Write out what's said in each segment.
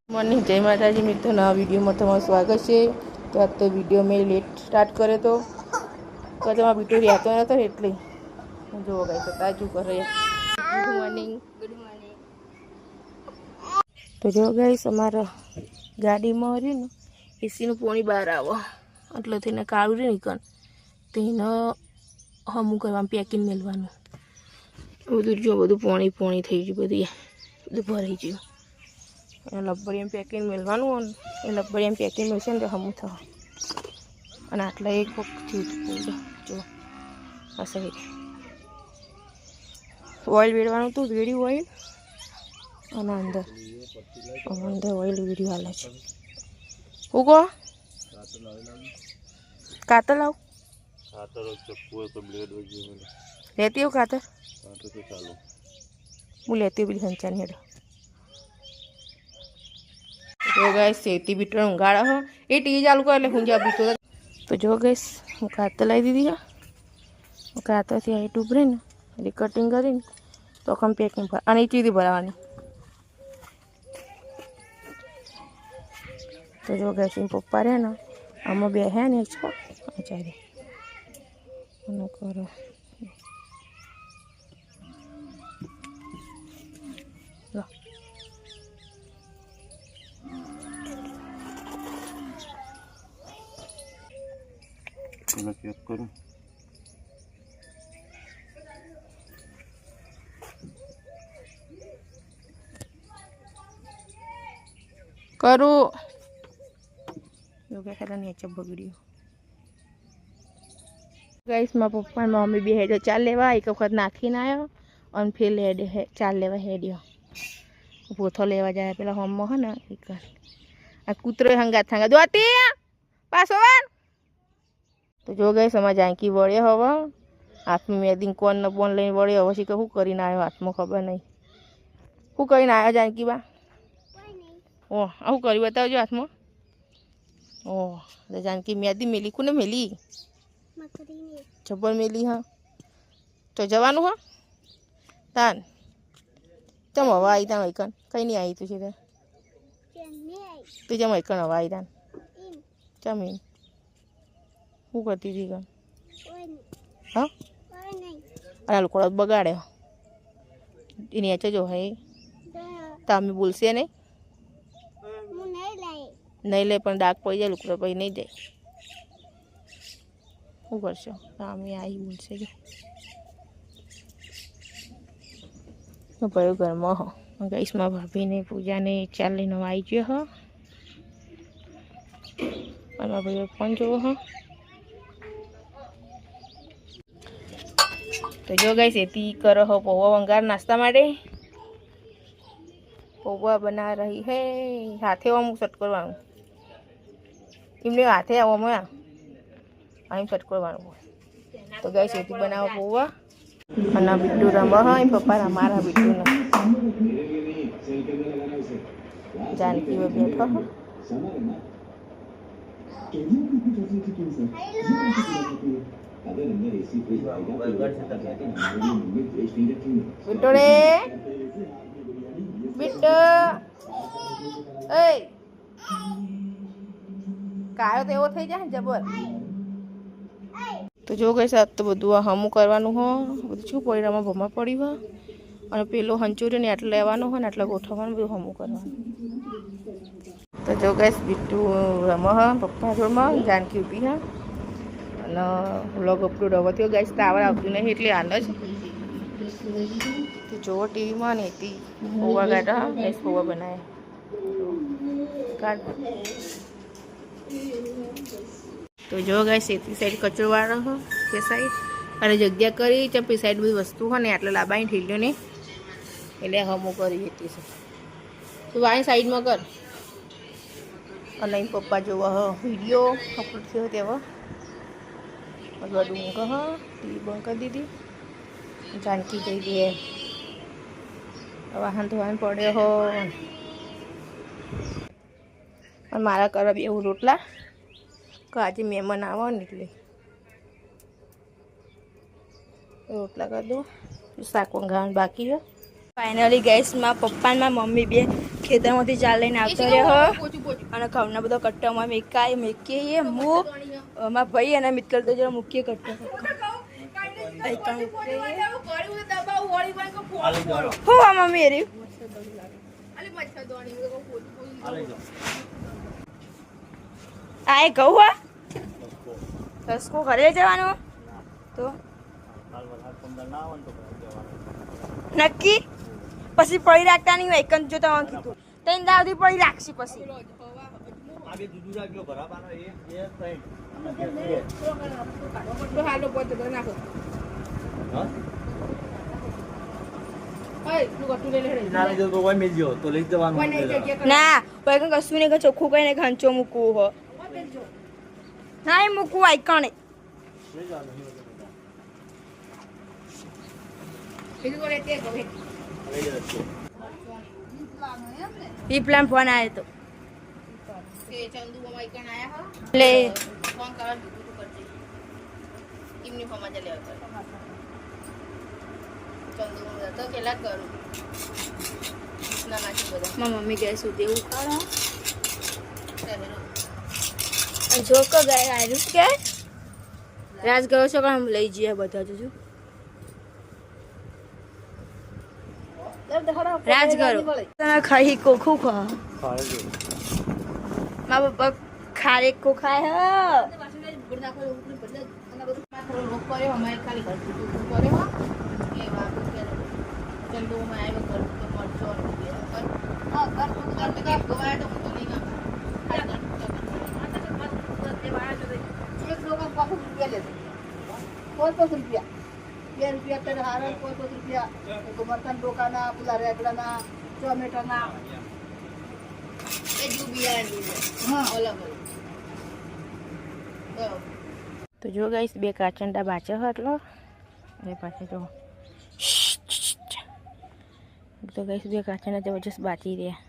Morning जय माताजी मित्रों, नवा विडियो में तमाરું स्वागत है। तो आज तो विडियो में लेट स्टार्ट करे तो તમારા વિડિયો રહેતો નતો એટલે જો ગાઈસ તાજુ કરે। Good morning. તો જો ગાઈસ અમારા ગાડીમાં રહ્યું ને એસીનું પાણી બહાર આવો એટલે તેને કાળું રહી નીકળ તેને હમું કરવા પેકિંગ મેળવાનું બધું જો બધું પાણી પાણી થઈ ગયું, બધું ભરાઈ ગયું। લબ્બડીમાં પેકિંગ મેળવાનું એ લબ્બડીમાં પેકિંગ મેળશે ને તો હમું થવા અને આટલા એક વખત જો આ સાઈડ ઓઇલ વેડવાનું હતું, વેડ્યું ઓઇલ અને અંદર ઓઇલ વેડ્યું હાલે છે। હું કહો કાતર લાવ લેતી આવું કાતર હું લેતી પેલી સંચાની હેડો। जो गैस सेती बीटर ऊँगाड़ा हो ये टीवी चालू कर ले हुंजा बीतो। तो जो गैस હું કાતર લાવી દીધી હા, કાતરથી આ ટ્યુબ રહી ને એટલે કટિંગ કરીને તો કમ પેકિંગ પર અને ચીરી ભરાવાની। તો જો ગેસ પપ્પા રહ્યા ને આમાં બે હે ને છો ચારે કરો चेक करूँ करूँ जो क्या नीचे बगड़ी गाइस माँ पप्पा मम्मी भी हेडो चाल लेवा एक वक्त नाखी ना आयो और फिर हेड चाल लेवा हेडियो पोथो लेवा जाए पेला हम है ना एक आ कूतरो हंगा दोती पासोवन। तो जो गई समझ आई कि वड़े हवा हाथ में मेदी कोन न बोन लई वड़े हवा सी कहू करीने आयो हाथ में खबर नहीं हूँ करीने आयो जानकी बा ओ आऊ करी बताओ हाथ में ओ तो जानकी मेदी मेली कोने मेली जबर मेली हाँ तो जवानु हाँ तान चम हवा आई तान वैकन कहीं नहीं आई तू सीधे तुझे वैकन हवा आई तान चमीन શું કરતી હતી ગણ હા આ લોકો બગાડે એની આચે જો હે તમે બોલશે નહીં નહીં લે પણ ડાક પડી જાય લોકો પછી નહીં જાય શું કરશો અમે આવી બોલશે જો ભાઈ ઘરમાં હો ગઈશમાં ભાભીને પૂજાને ચાલ લઈને આવી ગયો હો અને ભાઈ ફોન જોવો હો। तो जो गई सेती करो हो पौवा वंगार नाश्ता माटे पौवा बना रही है हाथे हम सेट करवानु इमने हाथे आवो मैं आम सेट करवानु। तो गई सेती बनाओ पौवा અને બીટુ રમવા હોય પપ્પા અમારા બીટુ ને जानकी वो बैठो हो बिटोड़े बिट्टू ए कायो तो एवो થઈ જાય જબર। तो जो गई साथ तो બધું હમું કરવાનું હો બધું શું પડીરામાં ભમા પડી હો અને પેલો હંચુરી ને આટલે લેવાનો હો ને આટલે ગોઠવવાનું બધું હમું કરવાનું। तो जो गई बिट्टू રમો હો પપ્પા જોડમાં जानकी ઊભી હે અને વ્લોગ અપલોડ હવે થયો ગાઈસ ટાવર આવતું નહીં એટલે હાલ જ તો જોવો ટીવીમાં ને હતી પૌવા કાઢા ગાઈસ પૌવા બનાવ્યા કાઢ। તો જો ગાઈસ એથી સાઈડ કચરો વાળો હો તે સાઈડ અને જગ્યા કરી ચપી સાઈડ બધી વસ્તુ હોય ને આટલે લાબાઈ ઠેલ્યો ને એટલે હમું કરી હતી છે તું વાણી સાઈડમાં કર અને પપ્પા જોવા વિડીયો અપલોડ થયો તેવા गडू कहा टीवी बंद कर दी थी जानकी गई है वाहन धोवान पड़े हो और मारा कर एवं रोटला कि आज मेहमान आवा ने એટલે रोटला कर दो शाक वंगाण बाकी है। फाइनली गैस में पप्पा में मम्मी बे ખેતરમાંથી ચાલ લઈને આવતો રહ્યો અને ઘઉંના બધો કટ્ટામાં મેકીએ હું મારા ભાઈ અને મિત્ર તો જરા મૂકીએ કટ્ટો હું આ મમ્મી એરી આ એ કહું હા રસકો ઘરે જવાનું તો નક્કી પછી પડી રાખતા નહીં હોય એકન જો તમે કીધું ત્રણ દાવથી પડી રાખશી પછી ના કોઈ કશું નહીં ચોખ્ખું કઈ ને ઘંચો મૂકવું હો ના એ મૂકવું આઈકણે પીપલામ ફોન આવ્યો તો લે મમ્મી ગઈ સુધી એવું કરો જો કો ગાય આવ્યું કે રાજ ગયો છો કામ લઈ જઈએ બધા જોજો રાજ કરો તને ખાઈ કોખું ખા મા બાપા ખારે કો ખાય હ તો જો ગાઈસ બે કાચંડા બાચા હતો એ પાછળ જો તો ગાઈસ બે કાચંડા જબરજસ્ત બાચી રહ્યા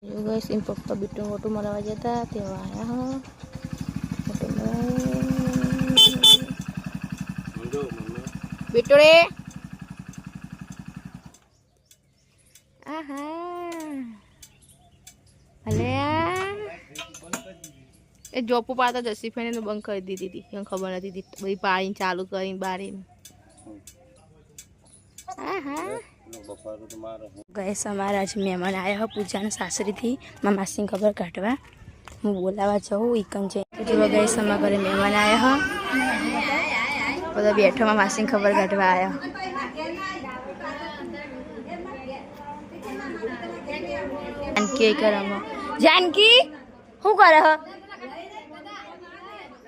જો ગાઈસ એમ પપ્પા બીટું મોટું મરાવા જતા તેવા આયા બીટુડે આહા અલે એ જોપુ પાતા જસી ફેને બંધ કરી દીધી હતી એને ખબર નથી બધી પાણીને ચાલુ કરીને બારીને ગેસ અમારા જ મહેમાન આવ્યા પૂજાના સાસરીથી મારા માસીને ખબર કાઢવા હું બોલાવા જાઉં ઈકન છે જો ગેસ અમારા ઘરે મહેમાન આવ્યા બધા બેઠો મારા માસીને ખબર કાઢવા આવ્યા જાનકી કરવામાં જાનકી શું કરે હ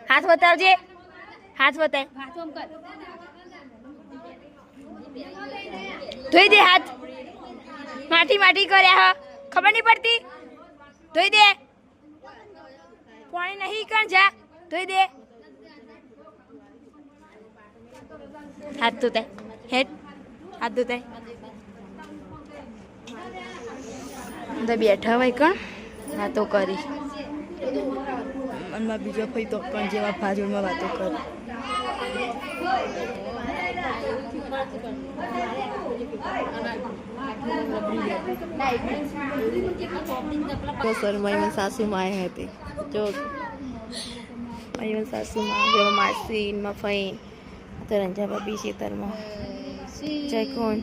હાથ બતાવજે હાથ બતાવ ધોઈ દે હાથ માટી માટી કર્યા હ ખબર નહીં પડતી ધોઈ દે પાણી નહીં કણ જા ધોઈ દે હાથ ધોતા હેડ હાથ ધોતા અંદર બેઠા હોય કણ વાતો કરી મનમાં બીજો ભાઈ તો પણ જેવા ભાજોમાં વાતો કરી મારી સાસુ માં હતી જો મારી સાસુ માં જો માસી માં ફઈ તો રંજા ભાભી શેતરમાં જય કોણ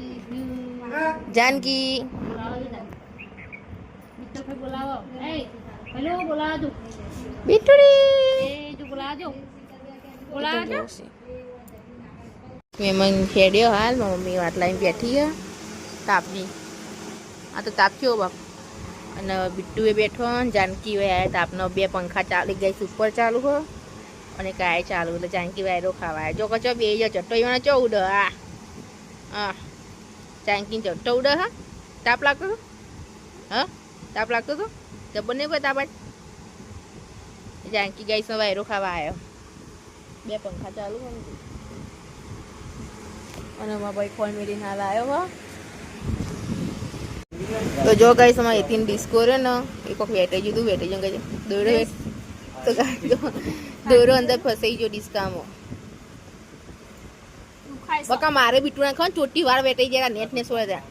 જાનકી મહેમાન ખેડ્યો હાલ મમ્મી વાત લાવીને બેઠી ગયા તાપની આ તો તાપ થયો બાપ અને બિટ્ટુએ બેઠો ને જાનકી ભાઈ આવ્યા તાપનો બે પંખા ચાલી ગઈ ઉપર ચાલુ હો અને કાંઈ ચાલુ એટલે જાનકી વાયરો ખાવા જો કચો બે જો ચટ્ટો એવાનો ચૌદ હા જાનકી ચટ્ટો ઉડે હા તાપ લાગતો હતો હા તાપ લાગતો હતો જબર નહીં કોઈ તાપ જાનકી ગઈસનો વાયરો ખાવા આવ્યો બે પંખા ચાલુ હોય અને મારા ભાઈ ફોન મેળીને હાલ આવ્યો હો તો જો ગાઈસ અમારે એથી ડિસ્કો રહ્યો ને એક વખત વેટાઈ ગયું વેટાઈ જવું કહે દોડો તો દોરો અંદર ફસાઈ ગયો ડિસ્કામાં બકા મારે બીટું નાખો ને ચોટી વાર વેટાઈ જાય નેટ ને સોય ત્યાં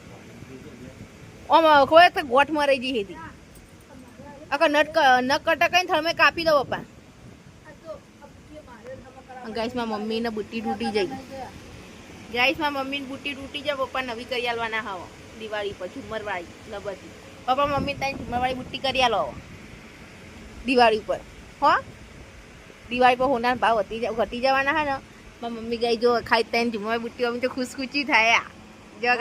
ઓમ કોઈ તો ગોઠ મરાઈ ગઈ હતી અકા નટ કટા કઈ થળમે કાપી દો પપ્પા ગાઈસ માં મમ્મી ને બુટ્ટી તૂટી જઈ ગાઈસ માં મમ્મી ને બુટ્ટી તૂટી જાય પપ્પા નવી કરી આલવાના હાવ દિવાળી પર ઝુમર વાળી લબતી પપ્પા મમ્મી ત્યાં ઝુમર વાળી બુટ્ટી કરી આલો દિવાળી પર હો દિવાળી પર હોના ભાવ ઘટી જવાના હે ને મારી મમ્મી ગઈ જો ખાઈ ત્યાં ઝુમર બુટ્ટી અમી તો ખુશખુશી થાય જો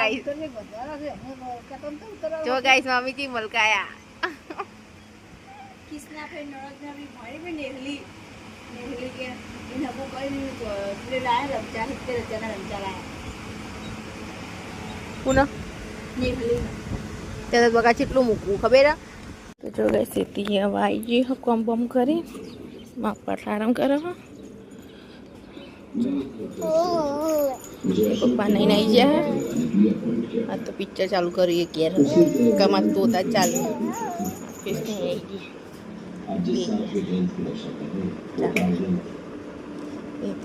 ગાઈસ મમ્મી થી મલકાયા કિસના ફે નળદના બી ભાઈ બી નેહલી કે એ નબો કઈ એટલે લાયા રમચા હિતે રચાના રમચા લાયા પુનઃ નેહલી ત્યારે બગા કેટલું મૂકવું ખબર હે તો જો ગાઈસ સીધી હવે આવી ગઈ કોમ બમ કરી માપ પર આરામ કરે હો પપ્પા નહીં આવી ગયા આ તો પિક્ચર ચાલુ કરીએ કેર કમા તોતા ચાલુ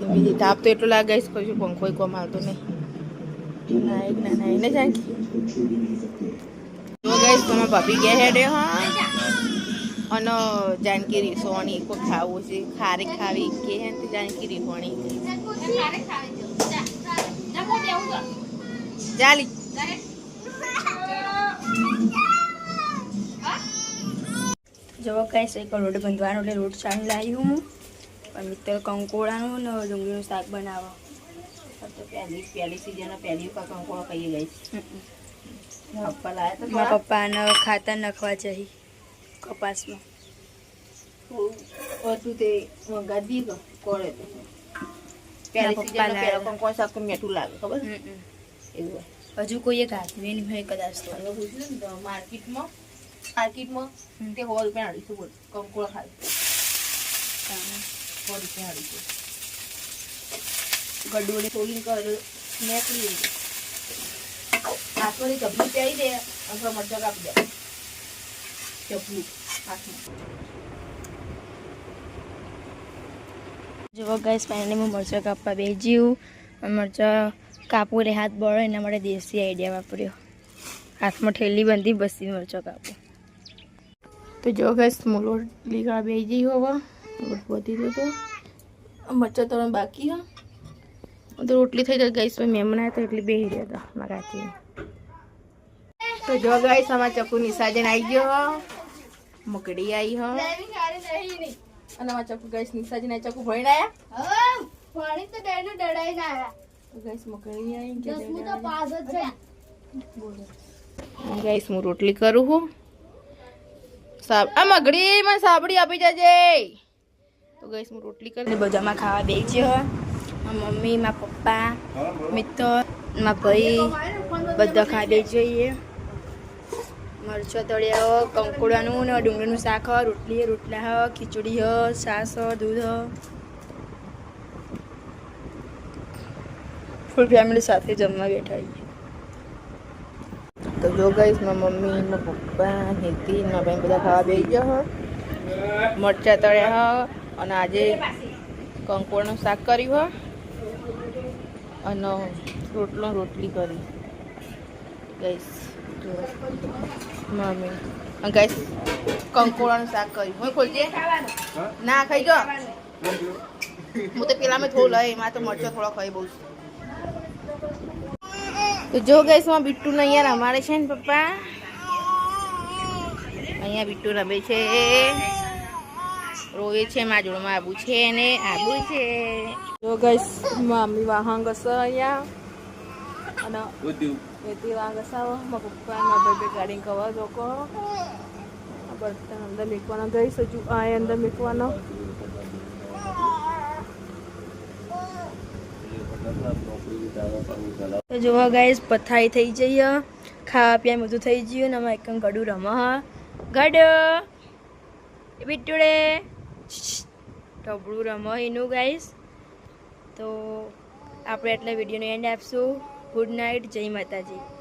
બીજી તાપ તો એટલો લાગે છે પછી પંખો કોમ આવતો નહીં ના જાણકી જો ગાઈસ તમારા ભાભી ગયા હેડે હા અને જાનકી રીસોણી કોઈ ખાવું છે ખારી ખાવી કે હે તે જાનકી રીસોણી ચાલી જો કઈ છે રોડ બંધવાનો એટલે રોડ ચાલી લાવી હું પણ મિત્ર કંકોડાનું ને ડુંગળીનું શાક બનાવો તો પહેલી સીઝન પહેલી કંકોડો ખાઈ ગઈ પપ્પા લાયા તો મારા પપ્પાને ખાતર નાખવા જઈ કપાસમાં તું તે ગાદી ગયો કોળે તો પહેલી સીઝન પહેલો કંકોડો શાક તો મીઠું લાગે ખબર એવું હજુ કોઈએ ખાધું નહીં હોય કદાચ તો માર્કેટમાં તે 100 રૂપિયા 250 બોલ કંકોડો ખાય 100 રૂપિયા 250 ગડોળી થોડી નીકળી આખોની ચપલી પહેરી દે અથવા મરચા કાપી દે ચપલી હાથમાં જો ગાઈસ ફાઇનલી હું મરચાં કાપવા બેસ્યું મરચાં કાપવું એટલે હાથ બળો એના માટે દેશી આઈડિયા વાપર્યો હાથમાં ઠેલી બાંધી બસી મરચાં કાપું તો જો ગાઈસ મુલો લીગા બેસી હવે લોટ વધી દો તો મરચાં તો બાકી હા તો રોટલી થઈ જાય ગાઈસ મહેમાન આવ્યા તો એટલે બેસી રહ્યા હતા મારા હાથી તો જો ગાઈસ અમારા ચકુ નિસાજન આવી ગયો મકડી આવી હો અને અમારા ચકુ ગાઈસ નિસાજન આવી ચકુ ભણીને આવ્યા ગાઈસ મકડી આવી ગાઈસ હું રોટલી કરું હું આ મગડી મને સાબડી આપી જજે તો ગાઈસ હું રોટલી કરી બધામાં ખાવા બેસ્યો મારા મમ્મી મારા પપ્પા મિત્ર મારા ભાઈ બધા ખાવા બેસીએ મરચો તળ્યા કંકોડાનું ને ડુંગળીનું શાક રોટલી રોટલા ખીચડી છાસ દૂધ ફૂલ ફેમિલી સાથે જમવા બેઠા તો જો ગાઈસ મારા મમ્મી મારા પપ્પા હેતી મારા ભાઈ બધા ખાવા બેસી ગયા મરચા તળ્યા અને આજે કંકોડનું શાક કર્યું અને રોટલી કરી ગાઈસ મમ્મી ગાઈસ કંકોડાનું શાક કર્યું હું ખોલજે ના ખાઈ જો હું તો પેલામાં થોડું લઈ એમાં તો મરચો થોડો ખાઈ બહુ તો જો ગાઈસ માં બિટ્ટુ ને અહીંયા રમાડે છે ને પપ્પા અહીંયા બિટ્ટુ રમે છે રોવે છે મારા જોડમાં આબુ છે ને આબુ છે જો ગાઈસ મમ્મી વાહંગ હશે અહીંયા અને એથી વાંગ હસાવો મારા પપ્પા મારા ભાઈ ગાડી કવા જોકો બર્તન અંદર મૂકવાનો ગઈશ હજુ આ અંદર મૂકવાનો તો જોવા ગાઈસ પથારી થઈ જઈએ ખાવા પીવા બધું થઈ ગયું ને અમારે એકમ ગડું રમા ગડો બિટ્ટુડે ટબડું રમો એનું ગાઈસ તો આપણે એટલે વિડીયોનો એન્ડ આપશું ગુડ નાઇટ જય માતાજી